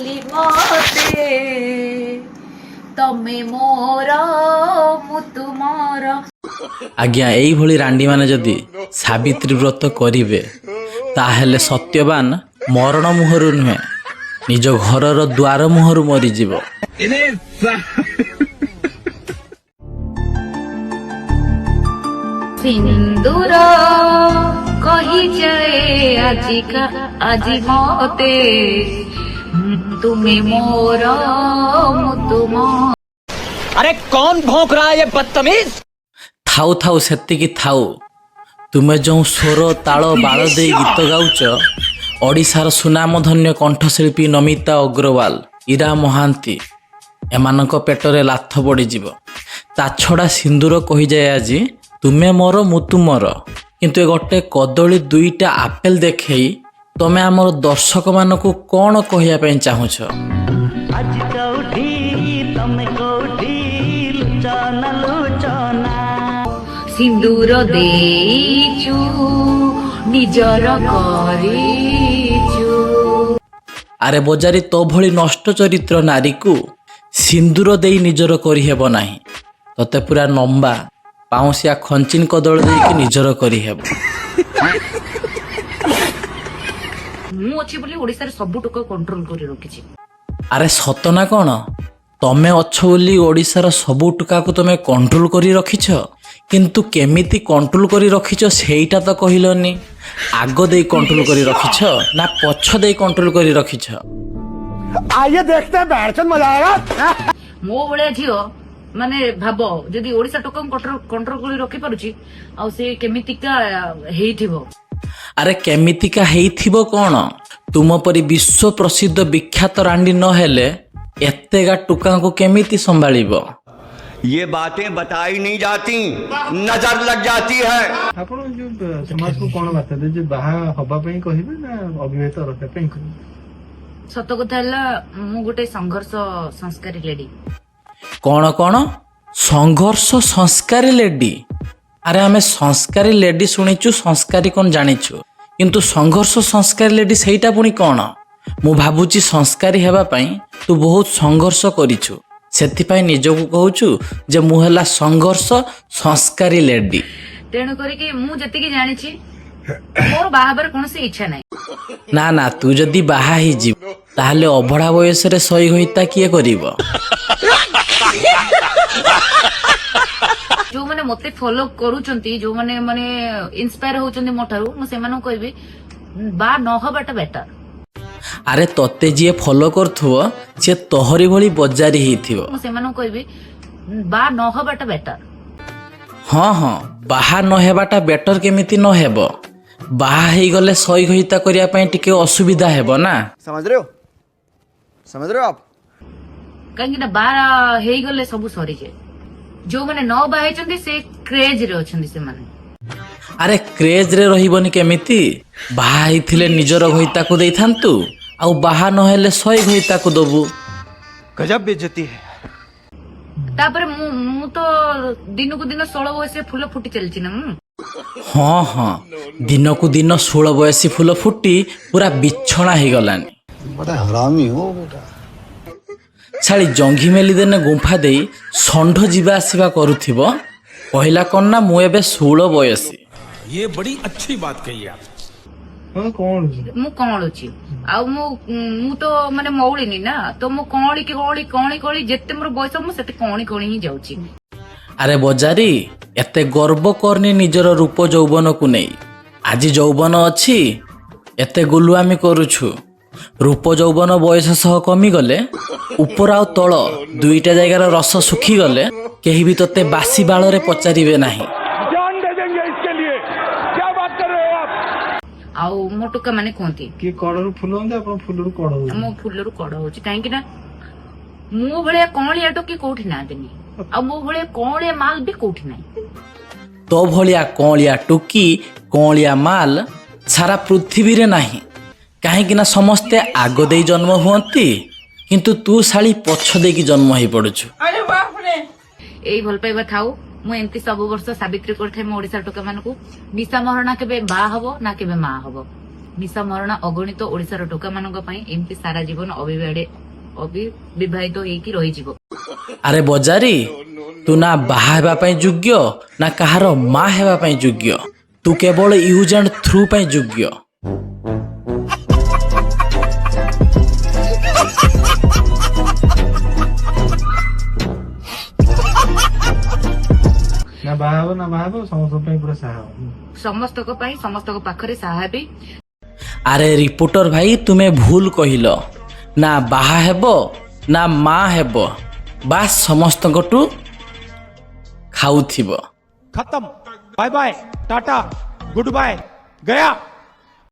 ବୋଲି ମତେ ତମେ ମୋର ମୁଁ ତୁମର। ଆଜ୍ଞା ଏଇଭଳି ରାଣ୍ଡି ମାନେ ଯଦି ସାବିତ୍ରୀ ବ୍ରତ କରିବେ ତାହେଲେ ସତ୍ୟବାନ ମରଣ ମୁହଁରୁ ନୁହେଁ ନିଜ ଘରର ଦ୍ୱାର ମୁହଁରୁ ମରିଯିବ। ସିନ୍ଦୁର କହିଯାଏ ଆଜି ମତେ ତୁମେ ମୋର ମୁଁ ତୁମ। अरे कौन भौंक रहा है ये बदतमीज। ଥାଉ ଥାଉ ସେତିକି ଥାଉ। ତୁମେ ଯେଉଁ ସ୍ୱର ତାଳ ବାଳ ଦେଇ ଗୀତ ଗାଉଛ ଓଡ଼ିଶାର ସୁନାମଧନ୍ୟ କଣ୍ଠଶିଳ୍ପୀ ନମିତା ଅଗ୍ରୱାଲ, ଇରା ମହାନ୍ତି ଏମାନଙ୍କ ପେଟରେ ଲାଥ ପଡ଼ିଯିବ। ତା ଛଡ଼ା ସିନ୍ଦୁର କହିଯାଏ ଆଜି ତୁମେ ମୋର ମୁଁ ତୁମର। କିନ୍ତୁ ଏ ଗୋଟେ କଦଳୀ ଦୁଇଟା ଆପେଲ ଦେଖେଇ ତମେ ଆମର ଦର୍ଶକମାନଙ୍କୁ କ'ଣ କହିବା ପାଇଁ ଚାହୁଁଛ? ସିନ୍ଦୁର ଦେଇଛୁ ନିଜର କରିଛୁ। ଆରେ ବଜାରୀ ତୋ ଭଳି ନଷ୍ଟ ଚରିତ୍ର ନାରୀକୁ ସିନ୍ଦୁର ଦେଇ ନିଜର କରିହେବ ନାହିଁ। ତତେ ପୁରା ଲମ୍ବା ପାଉଁଶିଆ ଖଞ୍ଚିନ କଦଳ ଦେଇକି ନିଜର କରିହେବ। ମୁଁ ଅଛି ବୋଲି ଓଡ଼ିଶାରେ ସବୁ ଟୋକ କଣ୍ଟ୍ରୋଲ କରି ରଖିଛି। ଆରେ ସତ ନା କ'ଣ? ତମେ ଅଛ ବୋଲି ଓଡ଼ିଶାର ସବୁ ଟୁକାକୁ ତମେ କଣ୍ଟ୍ରୋଲ କରି ରଖିଛ। କିନ୍ତୁ କେମିତି କଣ୍ଟ୍ରୋଲ କରି ରଖିଛ ସେଇଟା ତ କହିଲନି। ଆଗ ଦେଇ କଣ୍ଟ୍ରୋଲ କରି ରଖିଛ ନା ପଛ ଦେଇ କଣ୍ଟ୍ରୋଲ କରି ରଖିଛ? आइए देखते हैं बैठचंद मजा आएगा। ମୋ ଭଳିଆ ଝିଅ ମାନେ ଭାବ ଯଦି ଓଡ଼ିଶା ଟୋକଙ୍କୁ କଣ୍ଟ୍ରୋଲ କରି ରଖିପାରୁଛି ଆଉ ସେ କେମିତିକା ହେଇଥିବ। ଆରେ କେମିତିକା ହେଇଥିବ କ'ଣ? ତୁମ ପରି ବିଶ୍ୱ ପ୍ରସିଦ୍ଧ ବିଖ୍ୟାତ ରାଣ୍ଡି ନହେଲେ ଏତେଗା ଟୁକାଙ୍କୁ କେମିତି ସମ୍ଭାଳିବ? ये बातें बताई नहीं जाती, नजर लग जाती है। ଆପଣ ଯୋଉ ସମାଜକୁ କ'ଣ ବାର୍ତ୍ତା ଦେବେ ଯେ ବାହା ହବା ପାଇଁ କହିବେ ନା ଅବିବାହିତ ରହିବା ପାଇଁ କହିବେ? ସତ କଥା ହେଲା ମୁଁ ଗୋଟେ ସଂଘର୍ଷ ସଂସ୍କାରୀ ଲେଡି। କ'ଣ କ'ଣ ସଂଘର୍ଷ ସଂସ୍କାରୀ ଲେଡି? ଆରେ ଆମେ ସଂସ୍କାରୀ ଲେଡି ଶୁଣିଛୁ, ସଂସ୍କାରୀ କ'ଣ ଜାଣିଛୁ, କିନ୍ତୁ ସଂଘର୍ଷ ସଂସ୍କାରୀ ଲେଡି ସେଇଟା ପୁଣି କ'ଣ? ମୁଁ ଭାବୁଛି ସଂସ୍କାରୀ ହେବା ପାଇଁ ତୁ ବହୁତ ସଂଘର୍ଷ କରିଛୁ, ସେଥିପାଇଁ ନିଜକୁ କହୁଛୁ ଯେ ମୁଁ ହେଲା ସଂଘର୍ଷ ସଂସ୍କାରୀ ଲେଡି। ତେଣୁ କରିକି ମୁଁ ଯେତିକି ଜାଣିଛି ମୋର ବାହା ହେବାର କୌଣସି ଇଚ୍ଛା ନାହିଁ। ନା ନା ତୁ ଯଦି ବାହା ହେଇଯିବୁ ତାହେଲେ ଅଭଢା ବୟସରେ ସଇ ହୋଇତା କିଏ କରିବ? ଯୋଉମାନେ ମତେ ଫଲୋ କରୁଛନ୍ତି, ଯୋଉମାନେ ମାନେ ଇନ୍ସପାୟାର ହଉଛନ୍ତି ମୋ ଠାରୁ, ମୁଁ ସେମାନଙ୍କୁ କହିବି ବାହା ନ ହବାଟା ବେଟର। ଆରେ ତତେ ଯିଏ ଫଲୋ କରୁଥିବ ସିଏ ତୋହରି ଭଳି ବଜାରି ହେଇଥିବ। ମୁଁ ସେମାନଙ୍କୁ କହିବି ବାହା ନ ହବାଟା ବେଟର। ହଁ ହଁ ବାହା ନ ହେବାଟା ବେଟର କେମିତି ନ ହେବ? ବାହା ହେଇଗଲେ ସଇ ହୋଇତା କରିବା ପାଇଁ ଟିକେ ଅସୁବିଧା ହେବ ନା। समझ रहे हो आप? କାହିଁକି ନା ବାହା ହେଇଗଲେ ସବୁ ସରିଯାଏ। ଯୋଉମାନେ ନ ବାହା ହେଇଛନ୍ତି ସେ କ୍ରେଜ ରେ ଅଛନ୍ତି ସେମାନେ। ଆରେ କ୍ରେଜରେ ରହିବନି କେମିତି? ବାହା ହେଇଥିଲେ ନିଜର ଘଇତାକୁ ଦେଇଥାନ୍ତୁ, ଆଉ ବାହା ନହେଲେ ସଇ ଘଇତାକୁ ଦବୁ। गजब बेइज्जती है। ତାପରେ ମୁଁ ତ ଦିନକୁ ଦିନ 16 ବୟସରେ ଫୁଲ ଫୁଟି ଚାଲିଛି ନା ମୁଁ। ହଁ ହଁ ଦିନକୁ ଦିନ 16 ବୟସୀ ଫୁଲ ଫୁଟି ପୁରା ବିଛଣା ହେଇଗଲାଣି। ବड़ा ହରାମୀ हो बेटा। ଛାଳି ଜଙ୍ଘି ମେଲି ଦେନେ ଗୁମ୍ଫା ଦେଇ ଷଣ୍ଢ ଯିବା ଆସିବା କରୁଥିବ। କହିଲା କ'ଣ ନା ମୁଁ ଏବେ 16 ବୟସୀ। ये बड़ी अच्छी बात कही आप। ହଁ କ'ଣ ମୁଁ କଅଁଳୁଛି ଆଉ ମୁଁ ତ ମାନେ ମଉଳିନି ନା, ତ ମୁଁ କଅଁଳି ଯେତେ ମୋର ବୟସ ମୁଁ ସେତେ କଅଁଳି ହିଁ ଯାଉଛି। ଆରେ ବଜାରୀ ଏତେ ଗର୍ବ କରନି ନିଜର ରୂପ ଯୌବନକୁ ନେଇ। ଆଜି ଯୌବନ ଅଛି ଏତେ ଗୁଲୁଆମି କରୁଛୁ। ରୂପ ଯୌବନ ବୟସ ସହ କମିଗଲେ ଉପର ଆଉ ତଳ ଦୁଇଟା ଜାଗାର ରସ ଶୁଖିଗଲେ କେହି ବି ତତେ ବାସି ବାଳରେ ପଚାରିବେ ନାହିଁ। जान दे देंगे इसके लिए। क्या बात कर रहे हो आप? ଆଉ ମୋ ଟୋକା ମାନେ କୁହନ୍ତି କିଏ କଡ଼ରୁ ଫୁଲ ହନ୍ତି ଆପଣ ଫୁଲରୁ କଡ଼ ହଉଛନ୍ତି। ମୋ ଫୁଲରୁ କଢ ହଉଛି, କାହିଁକି ନା ମୋ ଭଳିଆ କଅଁଳିଆ ଟୋକି କୋଉଠି ନାହାନ୍ତିନି, ଆଉ ମୋ ଭଳିଆ କଅଁଳିଆ ମାଲ ବି କୋଉଠି ନାହିଁ। ତୋ ଭଳିଆ କଅଁଳିଆ ଟୁକି କଅଁଳିଆ ମାଲ ସାରା ପୃଥିବୀରେ ନାହିଁ। କାହିଁକି ନା ସମସ୍ତେ ଆଗ ଦେଇ ଜନ୍ମ ହୁଅନ୍ତି, କିନ୍ତୁ ତୁ ଶାଳି ପଛ ଦେଇକି ଜନ୍ମ ହେଇ ପଡୁଛୁ। ଏଇ ଭଲ ପାଇବା ଥାଉ। ମୁଁ ଏମିତି ସବୁ ବର୍ଷ ସାବିତ୍ରୀ କରିଥାଏ ମୋ ଓଡିଶାର ଟୋକା ମାନଙ୍କୁ। ନିଶା ମହାରଣା କେବେ ବାହା ହବ ନା କେବେ ମା ହବ। ନିଶା ମରଣା ଅଗଣିତ ଓଡିଶାର ଟୋକା ମାନଙ୍କ ପାଇଁ ଏମିତି ସାରା ଜୀବନ ଅବିବାହିତ ହେଇକି ରହିଯିବ। ଆରେ ବଜାରୀ, ତୁ ନା ବାହା ହେବା ପାଇଁ ଯୋଗ୍ୟ ନା କାହାର ମା ହେବା ପାଇଁ ଯୋଗ୍ୟ। ତୁ କେବଳ ୟୁଜ୍ ଆଣ୍ଡ ଥ୍ରୁ ପାଇଁ ଯୋଗ୍ୟ। ନା ବାହା ହବ ନା ବାହା ହବ ସମସ୍ତଙ୍କ ପାଇଁ ପୁରା ସାହା ହବ। ସମସ୍ତଙ୍କ ପାଇଁ ସମସ୍ତଙ୍କ ପାଖରେ ସାହା ହେବି। ଆରେ ରିପୋର୍ଟର ଭାଇ, ତୁମେ ଭୁଲ କହିଲ। ନା ବାହା ହେବ ନା ମା ହେବ, ବାସ୍ ସମସ୍ତଙ୍କଠୁ ଖାଉଥିବ। खत्म। Bye bye, tata, goodbye, गया।